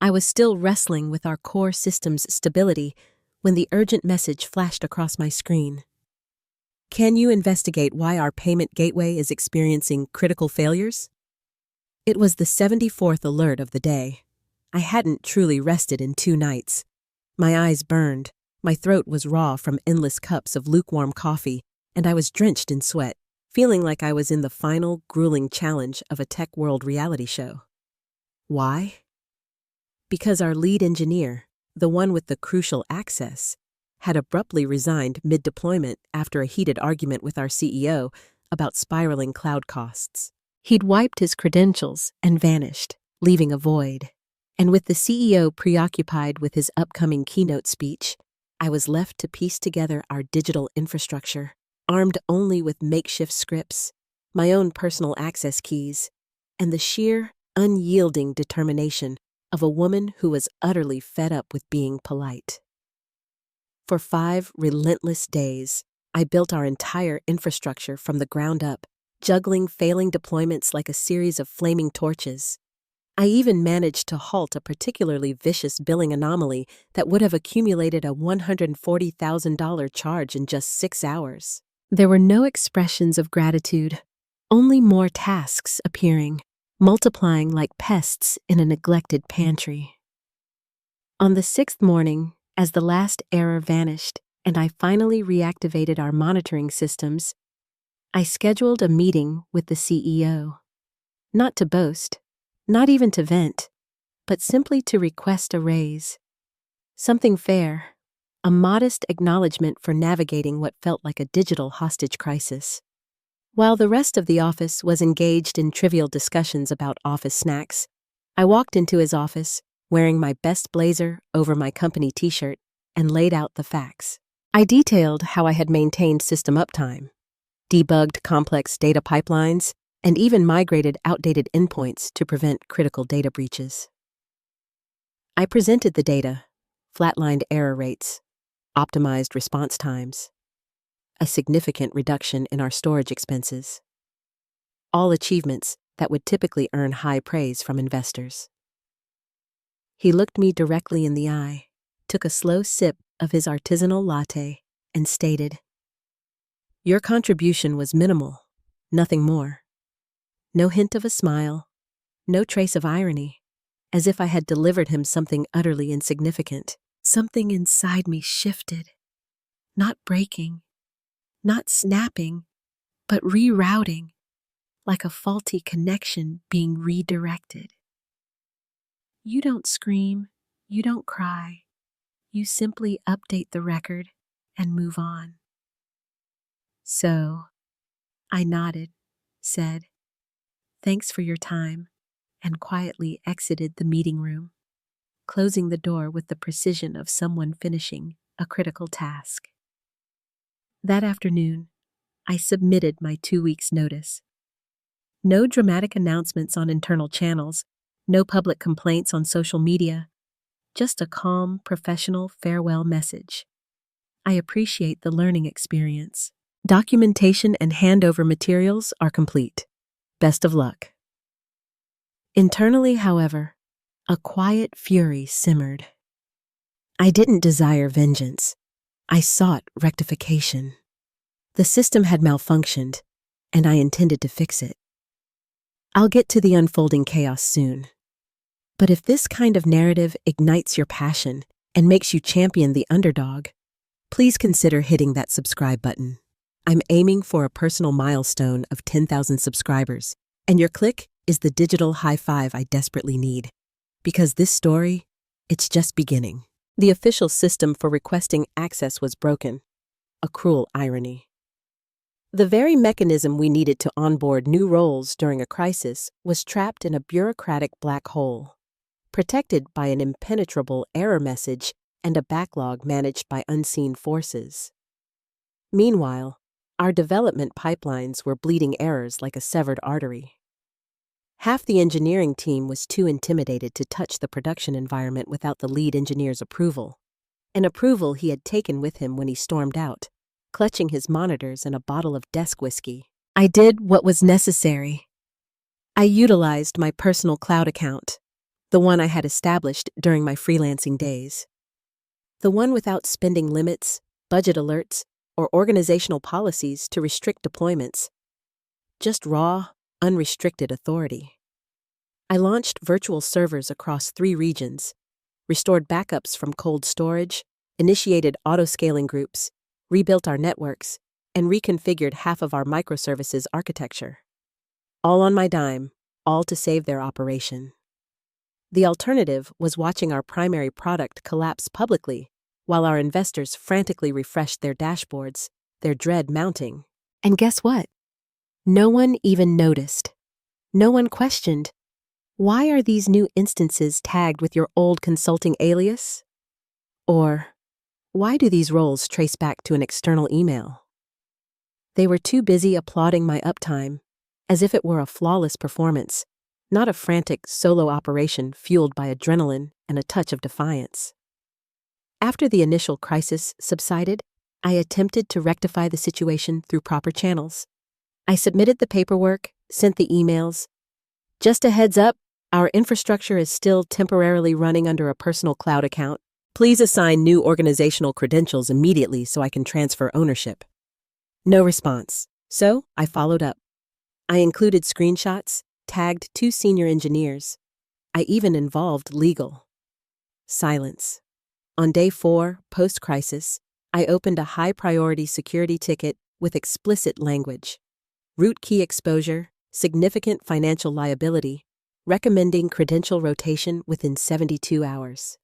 I was still wrestling with our core system's stability when the urgent message flashed across my screen. Can you investigate why our payment gateway is experiencing critical failures? It was the 74th alert of the day. I hadn't truly rested in 2 nights. My eyes burned, my throat was raw from endless cups of lukewarm coffee, and I was drenched in sweat, feeling like I was in the final, grueling challenge of a tech world reality show. Why? Because our lead engineer, the one with the crucial access, had abruptly resigned mid-deployment after a heated argument with our CEO about spiraling cloud costs. He'd wiped his credentials and vanished, leaving a void. And with the CEO preoccupied with his upcoming keynote speech, I was left to piece together our digital infrastructure, armed only with makeshift scripts, my own personal access keys, and the sheer, unyielding determination of a woman who was utterly fed up with being polite. For 5 relentless days, I built our entire infrastructure from the ground up, juggling failing deployments like a series of flaming torches. I even managed to halt a particularly vicious billing anomaly that would have accumulated a $140,000 charge in just 6 hours. There were no expressions of gratitude, only more tasks appearing, multiplying like pests in a neglected pantry. On the 6th morning, as the last error vanished and I finally reactivated our monitoring systems, I scheduled a meeting with the CEO. Not to boast, not even to vent, but simply to request a raise. Something fair, a modest acknowledgement for navigating what felt like a digital hostage crisis. While the rest of the office was engaged in trivial discussions about office snacks, I walked into his office, wearing my best blazer over my company t-shirt, and laid out the facts. I detailed how I had maintained system uptime, debugged complex data pipelines, and even migrated outdated endpoints to prevent critical data breaches. I presented the data, flatlined error rates, optimized response times, a significant reduction in our storage expenses. All achievements that would typically earn high praise from investors. He looked me directly in the eye, took a slow sip of his artisanal latte, and stated, "Your contribution was minimal, nothing more." No hint of a smile, no trace of irony, as if I had delivered him something utterly insignificant. Something inside me shifted, not breaking, not snapping, but rerouting, like a faulty connection being redirected. You don't scream, you don't cry, you simply update the record and move on. So, I nodded, said, "Thanks for your time," and quietly exited the meeting room, closing the door with the precision of someone finishing a critical task. That afternoon, I submitted my 2 weeks' notice. No dramatic announcements on internal channels, no public complaints on social media, just a calm, professional farewell message. I appreciate the learning experience. Documentation and handover materials are complete. Best of luck. Internally, however, a quiet fury simmered. I didn't desire vengeance. I sought rectification. The system had malfunctioned, and I intended to fix it. I'll get to the unfolding chaos soon. But if this kind of narrative ignites your passion and makes you champion the underdog, please consider hitting that subscribe button. I'm aiming for a personal milestone of 10,000 subscribers, and your click is the digital high five I desperately need. Because this story, it's just beginning. The official system for requesting access was broken. A cruel irony. The very mechanism we needed to onboard new roles during a crisis was trapped in a bureaucratic black hole, protected by an impenetrable error message and a backlog managed by unseen forces. Meanwhile, our development pipelines were bleeding errors like a severed artery. Half the engineering team was too intimidated to touch the production environment without the lead engineer's approval, an approval he had taken with him when he stormed out, clutching his monitors and a bottle of desk whiskey. I did what was necessary. I utilized my personal cloud account, The one I had established during my freelancing days. The one without spending limits, budget alerts, or organizational policies to restrict deployments. Just raw, unrestricted authority. I launched virtual servers across 3 regions, restored backups from cold storage, initiated auto-scaling groups, rebuilt our networks, and reconfigured half of our microservices architecture. All on my dime, all to save their operation. The alternative was watching our primary product collapse publicly, while our investors frantically refreshed their dashboards, their dread mounting. And guess what? No one even noticed. No one questioned. Why are these new instances tagged with your old consulting alias? Or, why do these roles trace back to an external email? They were too busy applauding my uptime, as if it were a flawless performance, not a frantic solo operation fueled by adrenaline and a touch of defiance. After the initial crisis subsided, I attempted to rectify the situation through proper channels. I submitted the paperwork, sent the emails. Just a heads up, our infrastructure is still temporarily running under a personal cloud account. Please assign new organizational credentials immediately so I can transfer ownership. No response. So I followed up. I included screenshots, tagged 2 senior engineers. I even involved legal. Silence. On day 4, post-crisis, I opened a high-priority security ticket with explicit language. Root key exposure, significant financial liability, recommending credential rotation within 72 hours.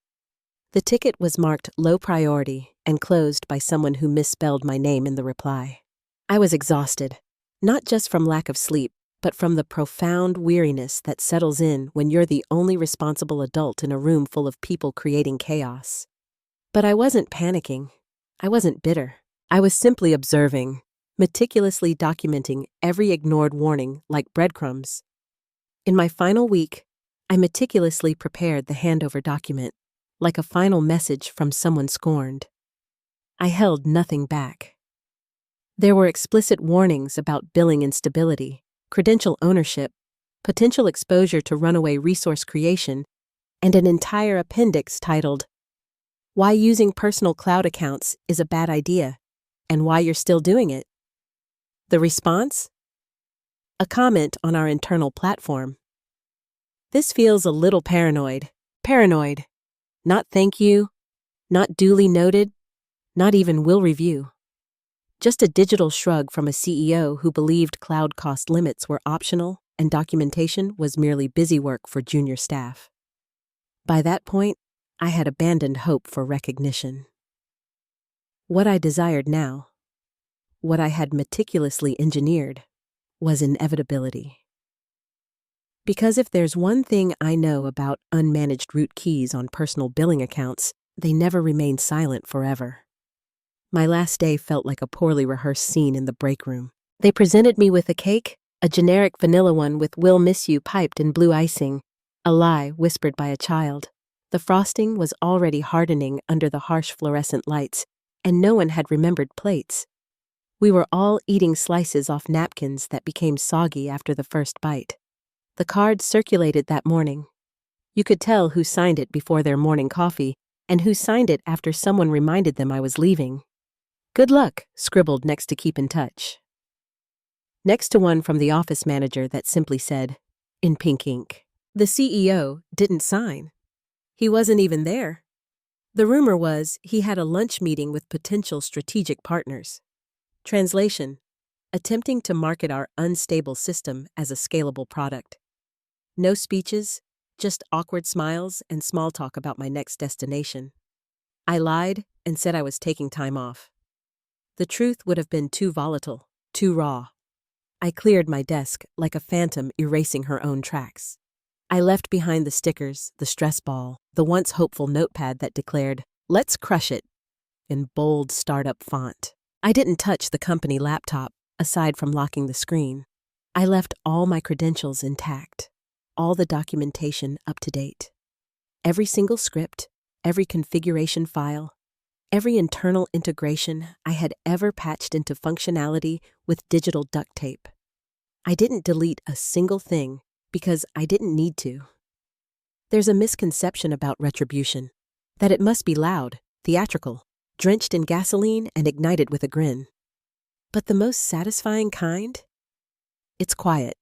The ticket was marked low priority and closed by someone who misspelled my name in the reply. I was exhausted, not just from lack of sleep, but from the profound weariness that settles in when you're the only responsible adult in a room full of people creating chaos. But I wasn't panicking. I wasn't bitter. I was simply observing, meticulously documenting every ignored warning like breadcrumbs. In my final week, I meticulously prepared the handover document, like a final message from someone scorned. I held nothing back. There were explicit warnings about billing instability, credential ownership, potential exposure to runaway resource creation, and an entire appendix titled, "Why Using Personal Cloud Accounts is a Bad Idea, and Why You're Still Doing It." The response? A comment on our internal platform. This feels a little paranoid. Paranoid. Not thank you, not duly noted, not even will review. Just a digital shrug from a CEO who believed cloud cost limits were optional and documentation was merely busy work for junior staff. By that point, I had abandoned hope for recognition. What I desired now, what I had meticulously engineered, was inevitability. Because if there's one thing I know about unmanaged root keys on personal billing accounts, they never remain silent forever. My last day felt like a poorly rehearsed scene in the break room. They presented me with a cake, a generic vanilla one with "Will Miss You" piped in blue icing, a lie whispered by a child. The frosting was already hardening under the harsh fluorescent lights, and no one had remembered plates. We were all eating slices off napkins that became soggy after the first bite. The card circulated that morning. You could tell who signed it before their morning coffee and who signed it after someone reminded them I was leaving. "Good luck," scribbled next to "Keep in touch." Next to one from the office manager that simply said, in pink ink. The CEO didn't sign. He wasn't even there. The rumor was he had a lunch meeting with potential strategic partners. Translation: attempting to market our unstable system as a scalable product. No speeches, just awkward smiles and small talk about my next destination. I lied and said I was taking time off. The truth would have been too volatile, too raw. I cleared my desk like a phantom erasing her own tracks. I left behind the stickers, the stress ball, the once hopeful notepad that declared, "Let's crush it," in bold startup font. I didn't touch the company laptop, aside from locking the screen. I left all my credentials intact, all the documentation up to date. Every single script, every configuration file, every internal integration I had ever patched into functionality with digital duct tape. I didn't delete a single thing because I didn't need to. There's a misconception about retribution, that it must be loud, theatrical, drenched in gasoline and ignited with a grin. But the most satisfying kind? It's quiet,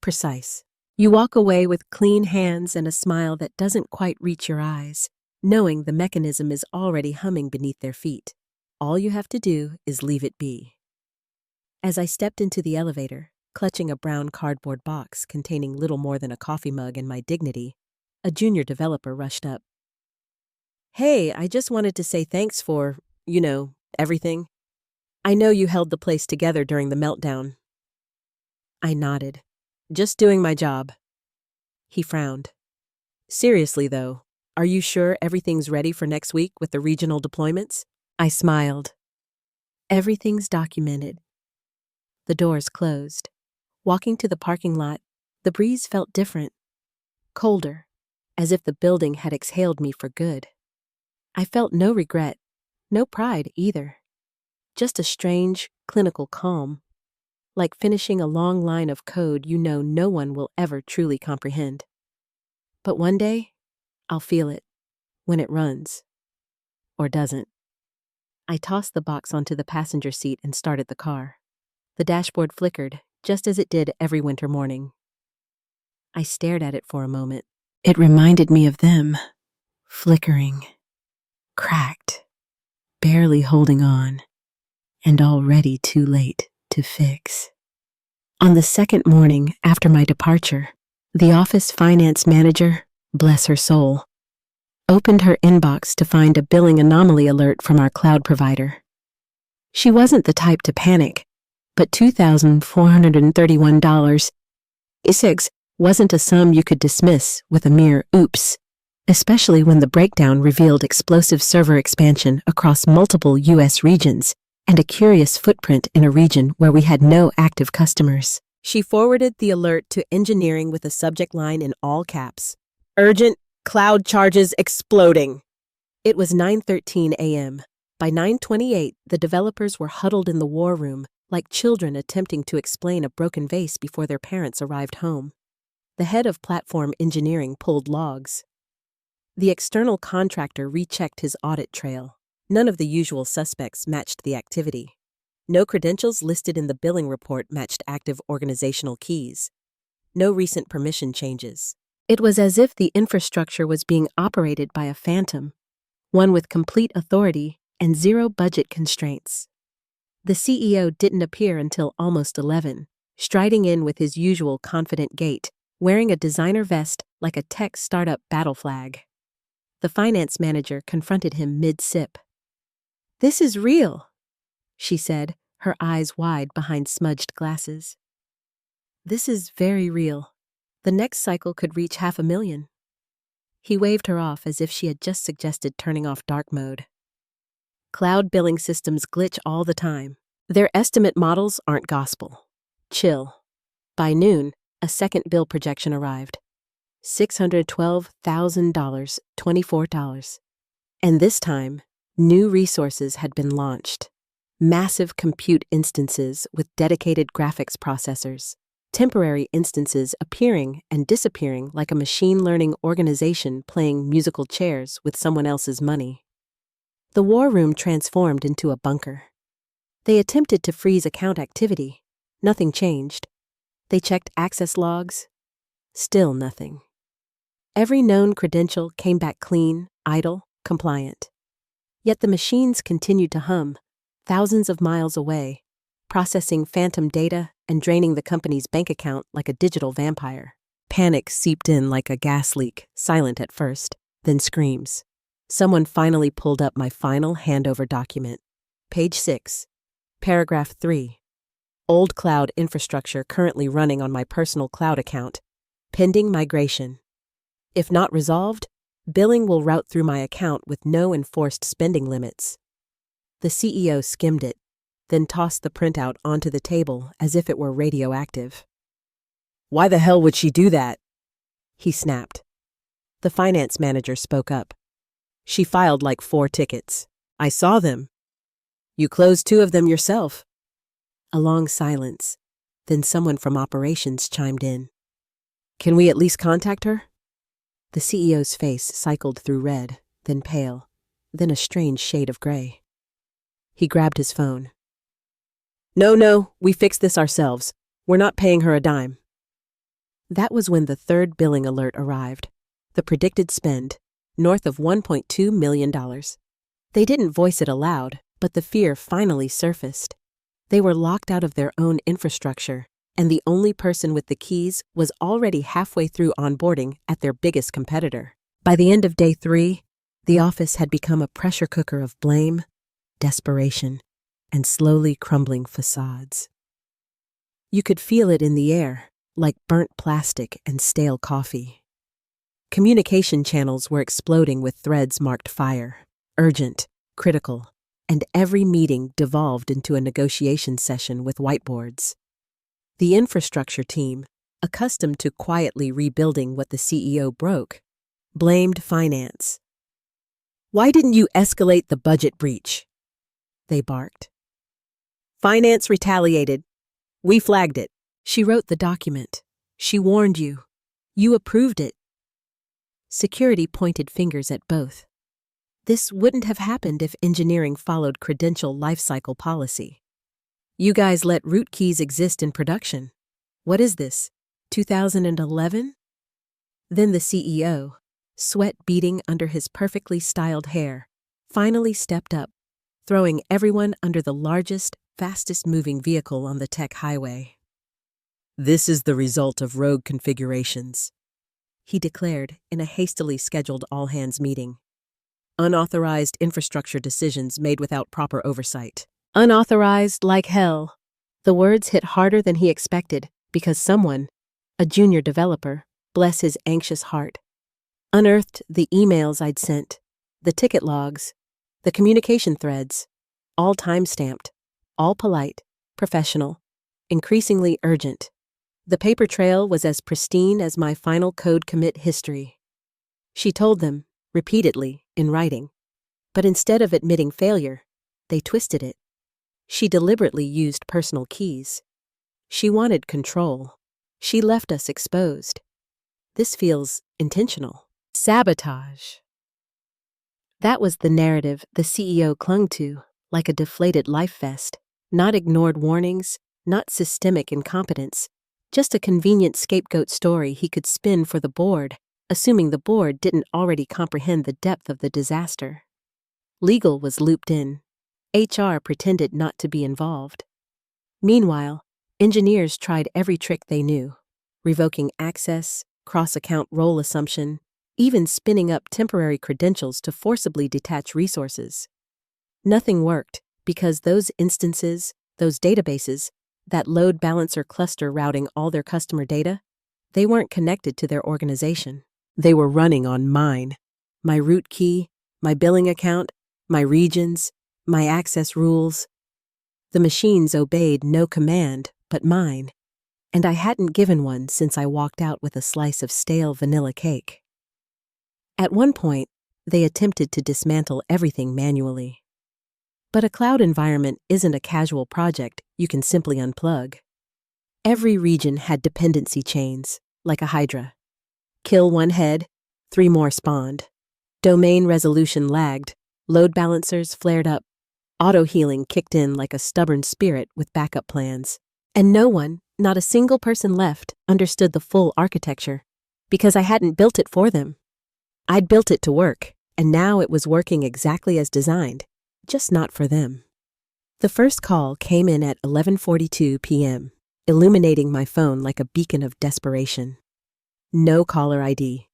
precise. You walk away with clean hands and a smile that doesn't quite reach your eyes, knowing the mechanism is already humming beneath their feet. All you have to do is leave it be. As I stepped into the elevator, clutching a brown cardboard box containing little more than a coffee mug and my dignity, a junior developer rushed up. "Hey, I just wanted to say thanks for, everything. I know you held the place together during the meltdown." I nodded. "Just doing my job." He frowned. "Seriously, though, are you sure everything's ready for next week with the regional deployments?" I smiled. "Everything's documented." The doors closed. Walking to the parking lot, the breeze felt different. Colder, as if the building had exhaled me for good. I felt no regret, no pride either. Just a strange, clinical calm, like finishing a long line of code you know no one will ever truly comprehend. But one day, I'll feel it, when it runs. Or doesn't. I tossed the box onto the passenger seat and started the car. The dashboard flickered, just as it did every winter morning. I stared at it for a moment. It reminded me of them, flickering, cracked, barely holding on, and already too late to fix. On the second morning after my departure, the office finance manager, bless her soul, opened her inbox to find a billing anomaly alert from our cloud provider. She wasn't the type to panic, but $2,431 wasn't a sum you could dismiss with a mere oops, especially when the breakdown revealed explosive server expansion across multiple U.S. regions and a curious footprint in a region where we had no active customers. She forwarded the alert to engineering with a subject line in all caps. "Urgent, cloud charges exploding." It was 9:13 a.m. By 9:28, the developers were huddled in the war room, like children attempting to explain a broken vase before their parents arrived home. The head of platform engineering pulled logs. The external contractor rechecked his audit trail. None of the usual suspects matched the activity. No credentials listed in the billing report matched active organizational keys. No recent permission changes. It was as if the infrastructure was being operated by a phantom, one with complete authority and zero budget constraints. The CEO didn't appear until almost 11, striding in with his usual confident gait, wearing a designer vest like a tech startup battle flag. The finance manager confronted him mid-sip. "This is real," she said, her eyes wide behind smudged glasses. "This is very real. The next cycle could reach 500,000. He waved her off as if she had just suggested turning off dark mode. Cloud billing systems glitch all the time. Their estimate models aren't gospel. Chill. By noon, a second bill projection arrived. $612,000, $24. And this time, new resources had been launched. Massive compute instances with dedicated graphics processors. Temporary instances appearing and disappearing like a machine learning organization playing musical chairs with someone else's money. The war room transformed into a bunker. They attempted to freeze account activity. Nothing changed. They checked access logs. Still nothing. Every known credential came back clean, idle, compliant. Yet the machines continued to hum, thousands of miles away, processing phantom data and draining the company's bank account like a digital vampire. Panic seeped in like a gas leak, silent at first, then screams. Someone finally pulled up my final handover document. Page 6. Paragraph 3. Old cloud infrastructure currently running on my personal cloud account. Pending migration. If not resolved, billing will route through my account with no enforced spending limits. The CEO skimmed it, then tossed the printout onto the table as if it were radioactive. "Why the hell would she do that?" he snapped. The finance manager spoke up. "She filed like 4 tickets. I saw them. You closed 2 of them yourself." A long silence. Then someone from operations chimed in. "Can we at least contact her?" The CEO's face cycled through red, then pale, then a strange shade of gray. He grabbed his phone. No, we fixed this ourselves. We're not paying her a dime. That was when the third billing alert arrived. The predicted spend, north of $1.2 million. They didn't voice it aloud, but the fear finally surfaced. They were locked out of their own infrastructure, and the only person with the keys was already halfway through onboarding at their biggest competitor. By the end of day 3, the office had become a pressure cooker of blame, desperation, and slowly crumbling facades. You could feel it in the air, like burnt plastic and stale coffee. Communication channels were exploding with threads marked fire, urgent, critical, and every meeting devolved into a negotiation session with whiteboards. The infrastructure team, accustomed to quietly rebuilding what the CEO broke, blamed finance. "Why didn't you escalate the budget breach?" they barked. "Finance retaliated. We flagged it." "She wrote the document. She warned you. You approved it." Security pointed fingers at both. This wouldn't have happened if engineering followed credential lifecycle policy. "You guys let root keys exist in production. What is this, 2011? Then the CEO, sweat beading under his perfectly styled hair, finally stepped up, throwing everyone under the largest, fastest-moving vehicle on the tech highway. "This is the result of rogue configurations," he declared in a hastily scheduled all-hands meeting. "Unauthorized infrastructure decisions made without proper oversight." Unauthorized like hell. The words hit harder than he expected because someone, a junior developer, bless his anxious heart, unearthed the emails I'd sent, the ticket logs, the communication threads, all time-stamped, all polite, professional, increasingly urgent. The paper trail was as pristine as my final code commit history. She told them, repeatedly, in writing, but instead of admitting failure, they twisted it. She deliberately used personal keys. She wanted control. She left us exposed. This feels intentional. Sabotage. That was the narrative the CEO clung to, like a deflated life vest. Not ignored warnings, not systemic incompetence, just a convenient scapegoat story he could spin for the board, assuming the board didn't already comprehend the depth of the disaster. Legal was looped in. HR pretended not to be involved. Meanwhile, engineers tried every trick they knew, revoking access, cross-account role assumption, even spinning up temporary credentials to forcibly detach resources. Nothing worked because those instances, those databases, that load balancer cluster routing all their customer data, they weren't connected to their organization. They were running on mine, my root key, my billing account, my regions, my access rules. The machines obeyed no command but mine, and I hadn't given one since I walked out with a slice of stale vanilla cake. At one point, they attempted to dismantle everything manually. But a cloud environment isn't a casual project you can simply unplug. Every region had dependency chains, like a hydra. Kill one head, 3 more spawned. Domain resolution lagged, load balancers flared up, auto-healing kicked in like a stubborn spirit with backup plans. And no one, not a single person left, understood the full architecture, because I hadn't built it for them. I'd built it to work, and now it was working exactly as designed, just not for them. The first call came in at 11:42 p.m., illuminating my phone like a beacon of desperation. No caller ID.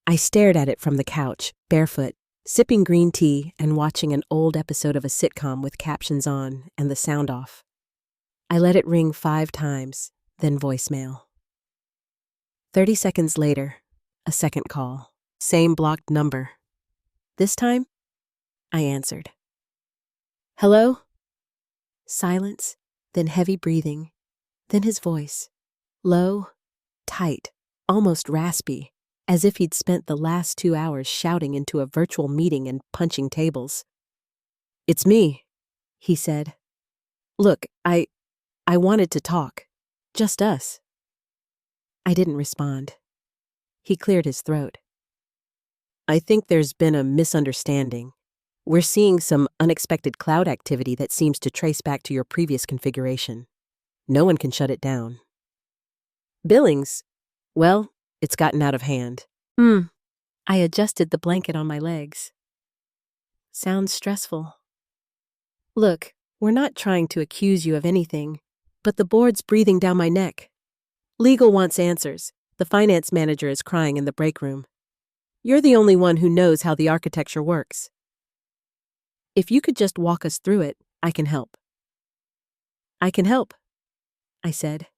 I stared at it from the couch, barefoot, sipping green tea and watching an old episode of a sitcom with captions on and the sound off. I let it ring 5 times, then voicemail. 30 seconds later, a second call. Same blocked number. This time, I answered. "Hello?" Silence, then heavy breathing, then his voice. Low, tight, almost raspy, as if he'd spent the last 2 hours shouting into a virtual meeting and punching tables. "It's me," he said. "Look, I wanted to talk. Just us." I didn't respond. He cleared his throat. I think there's been a misunderstanding. We're seeing some unexpected cloud activity that seems to trace back to your previous configuration. No one can shut it down. Billings? Well, it's gotten out of hand. I adjusted the blanket on my legs. Sounds stressful. Look, we're not trying to accuse you of anything, but the board's breathing down my neck. Legal wants answers. The finance manager is crying in the break room. You're the only one who knows how the architecture works. If you could just walk us through it, I can help. I can help, I said.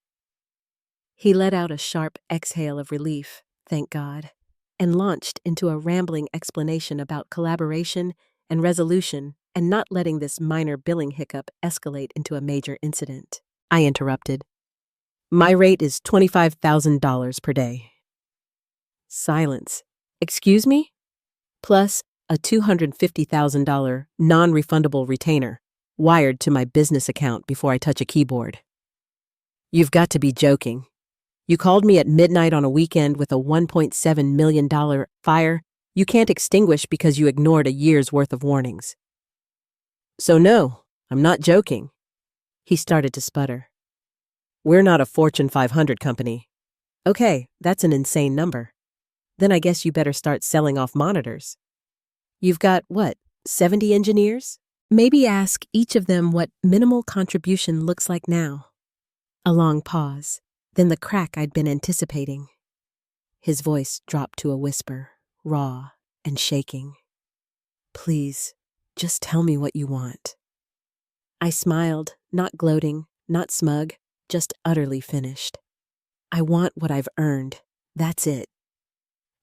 He let out a sharp exhale of relief, thank God, and launched into a rambling explanation about collaboration and resolution and not letting this minor billing hiccup escalate into a major incident. I interrupted. My rate is $25,000 per day. Silence. Excuse me? Plus a $250,000 non-refundable retainer wired to my business account before I touch a keyboard. You've got to be joking. You called me at midnight on a weekend with a $1.7 million fire you can't extinguish because you ignored a year's worth of warnings. So no, I'm not joking. He started to sputter. We're not a Fortune 500 company. Okay, that's an insane number. Then I guess you better start selling off monitors. You've got, 70 engineers? Maybe ask each of them what minimal contribution looks like now. A long pause, then the crack I'd been anticipating. His voice dropped to a whisper, raw and shaking. Please, just tell me what you want. I smiled, not gloating, not smug, just utterly finished. I want what I've earned. That's it.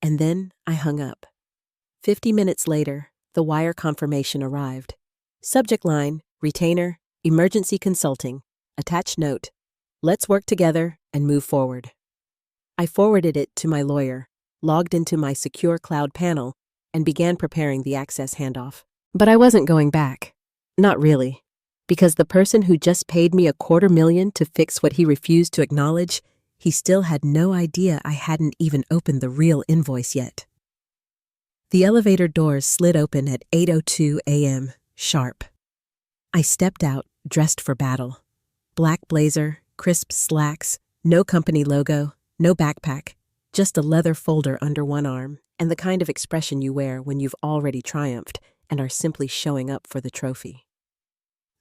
And then I hung up. 50 minutes later, the wire confirmation arrived. Subject line, retainer, emergency consulting. Attached note. Let's work together and move forward. I forwarded it to my lawyer, logged into my secure cloud panel, and began preparing the access handoff. But I wasn't going back. Not really. Because the person who just paid me $250,000 to fix what he refused to acknowledge, he still had no idea I hadn't even opened the real invoice yet. The elevator doors slid open at 8:02 a.m., sharp. I stepped out, dressed for battle. Black blazer, crisp slacks, no company logo, no backpack, just a leather folder under one arm, and the kind of expression you wear when you've already triumphed and are simply showing up for the trophy.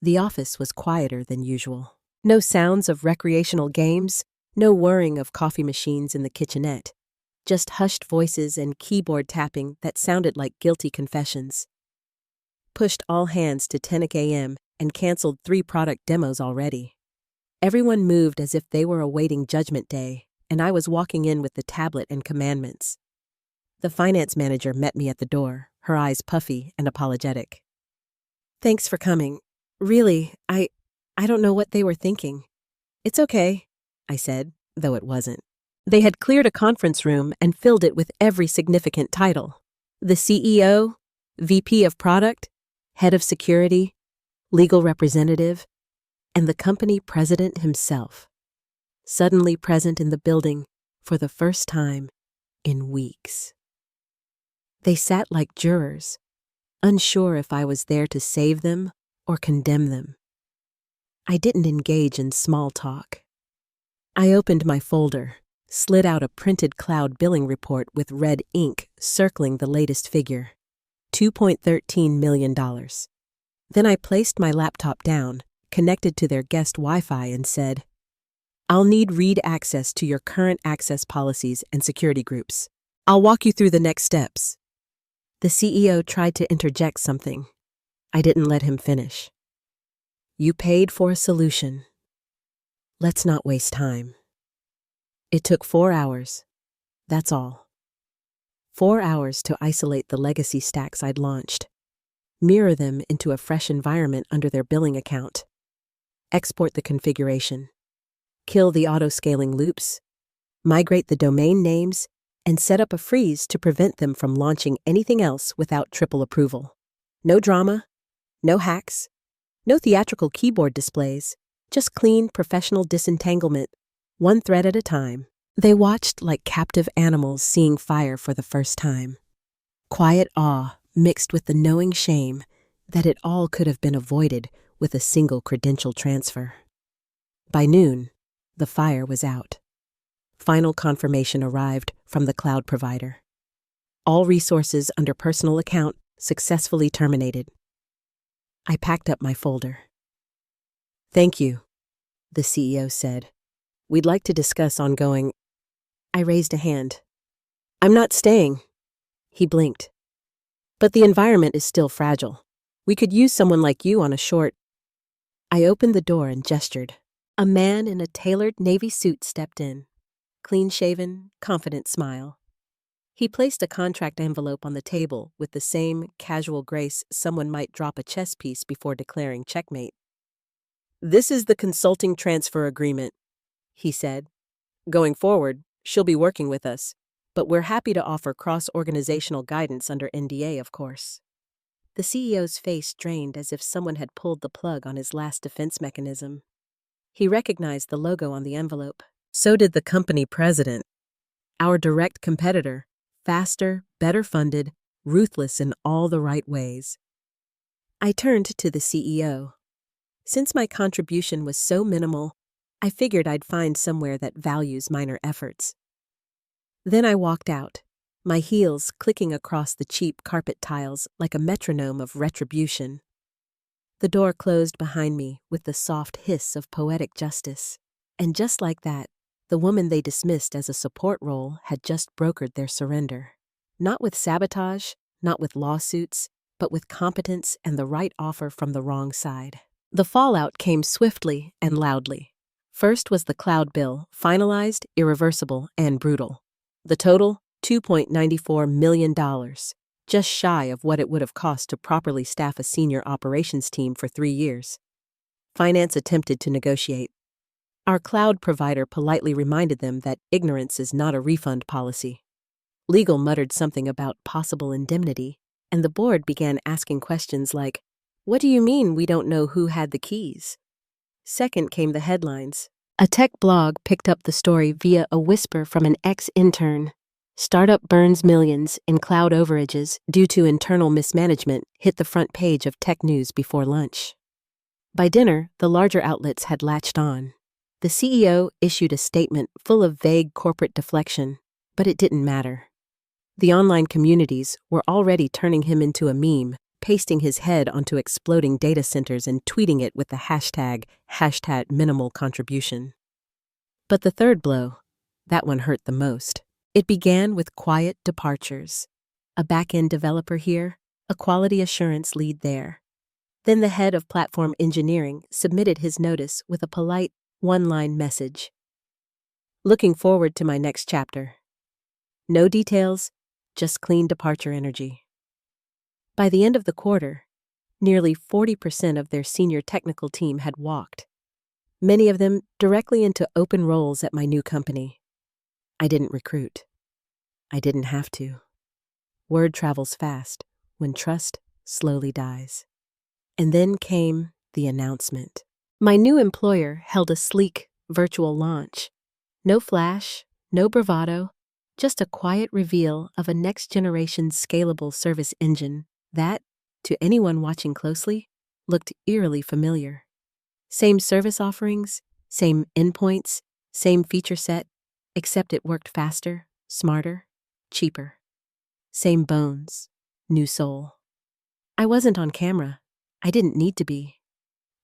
The office was quieter than usual. No sounds of recreational games, no whirring of coffee machines in the kitchenette, just hushed voices and keyboard tapping that sounded like guilty confessions. Pushed all hands to 10 a.m. and canceled 3 product demos already. Everyone moved as if they were awaiting Judgment Day, and I was walking in with the tablet and commandments. The finance manager met me at the door, her eyes puffy and apologetic. Thanks for coming. Really, I don't know what they were thinking. It's okay, I said, though it wasn't. They had cleared a conference room and filled it with every significant title. The CEO, VP of Product, Head of Security, Legal Representative, and the company president himself. Suddenly present in the building for the first time in weeks. They sat like jurors, unsure if I was there to save them or condemn them. I didn't engage in small talk. I opened my folder, slid out a printed cloud billing report with red ink circling the latest figure, $2.13 million. Then I placed my laptop down, connected to their guest Wi-Fi, and said, I'll need read access to your current access policies and security groups. I'll walk you through the next steps. The CEO tried to interject something. I didn't let him finish. You paid for a solution. Let's not waste time. It took 4 hours. That's all. 4 hours to isolate the legacy stacks I'd launched, mirror them into a fresh environment under their billing account, export the configuration, kill the auto-scaling loops, migrate the domain names, and set up a freeze to prevent them from launching anything else without triple approval. No drama, no hacks, no theatrical keyboard displays, just clean, professional disentanglement, one thread at a time. They watched like captive animals seeing fire for the first time. quiet awe mixed with the knowing shame that it all could have been avoided with a single credential transfer. By noon, the fire was out. Final confirmation arrived from the cloud provider. All resources under personal account successfully terminated. I packed up my folder. "Thank you," the CEO said. "We'd like to discuss ongoing—" I raised a hand. "I'm not staying." He blinked. "But the environment is still fragile. We could use someone like you on a short—" I opened the door and gestured. A man in a tailored navy suit stepped in. Clean-shaven, confident smile. He placed a contract envelope on the table with the same casual grace someone might drop a chess piece before declaring checkmate. "This is the consulting transfer agreement," he said. "Going forward, she'll be working with us, but we're happy to offer cross-organizational guidance under NDA, of course." The CEO's face drained as if someone had pulled the plug on his last defense mechanism. He recognized the logo on the envelope. So did the company president. Our direct competitor, faster, better funded, ruthless in all the right ways. I turned to the CEO. Since my contribution was so minimal, I figured I'd find somewhere that values minor efforts. Then I walked out, my heels clicking across the cheap carpet tiles like a metronome of retribution. The door closed behind me with the soft hiss of poetic justice. And just like that, the woman they dismissed as a support role had just brokered their surrender. Not with sabotage, not with lawsuits, but with competence and the right offer from the wrong side. The fallout came swiftly and loudly. First was the cloud bill, finalized, irreversible, and brutal. The total, $2.94 million, just shy of what it would have cost to properly staff a senior operations team for 3 years. Finance attempted to negotiate. Our cloud provider politely reminded them that ignorance is not a refund policy. Legal muttered something about possible indemnity, and the board began asking questions like, "What do you mean we don't know who had the keys?" Second came the headlines. A tech blog picked up the story via a whisper from an ex-intern. "Startup burns millions in cloud overages due to internal mismanagement" hit the front page of tech news before lunch. By dinner, the larger outlets had latched on. The CEO issued a statement full of vague corporate deflection, but it didn't matter. The online communities were already turning him into a meme, pasting his head onto exploding data centers and tweeting it with the hashtag minimal contribution. But the third blow, that one hurt the most. It began with quiet departures. A back-end developer here, a quality assurance lead there. Then the head of platform engineering submitted his notice with a polite, one-line message. "Looking forward to my next chapter." No details, just clean departure energy. By the end of the quarter, nearly 40% of their senior technical team had walked, many of them directly into open roles at my new company. I didn't recruit. I didn't have to. Word travels fast when trust slowly dies. And then came the announcement. My new employer held a sleek, virtual launch. No flash, no bravado, just a quiet reveal of a next-generation scalable service engine that, to anyone watching closely, looked eerily familiar. Same service offerings, same endpoints, same feature set, except it worked faster, smarter, cheaper. Same bones, new soul. I wasn't on camera. I didn't need to be.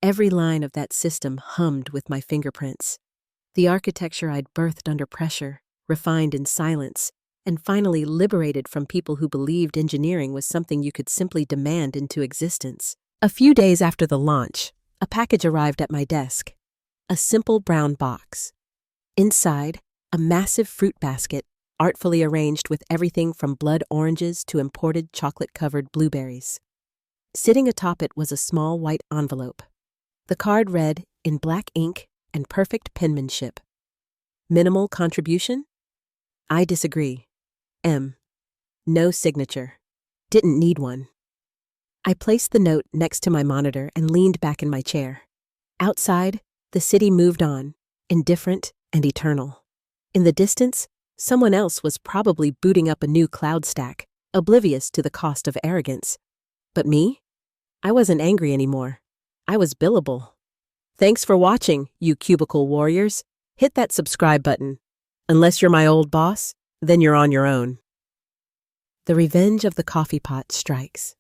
Every line of that system hummed with my fingerprints. The architecture I'd birthed under pressure, refined in silence, and finally liberated from people who believed engineering was something you could simply demand into existence. A few days after the launch, a package arrived at my desk. A simple brown box. Inside, a massive fruit basket, artfully arranged with everything from blood oranges to imported chocolate-covered blueberries. Sitting atop it was a small white envelope. The card read, in black ink and perfect penmanship, "Minimal contribution? I disagree. M. No signature. Didn't need one." I placed the note next to my monitor and leaned back in my chair. Outside, the city moved on, indifferent and eternal. In the distance, someone else was probably booting up a new cloud stack, oblivious to the cost of arrogance. But me? I wasn't angry anymore. I was billable. Thanks for watching, you cubicle warriors. Hit that subscribe button. Unless you're my old boss, then you're on your own. The revenge of the coffee pot strikes.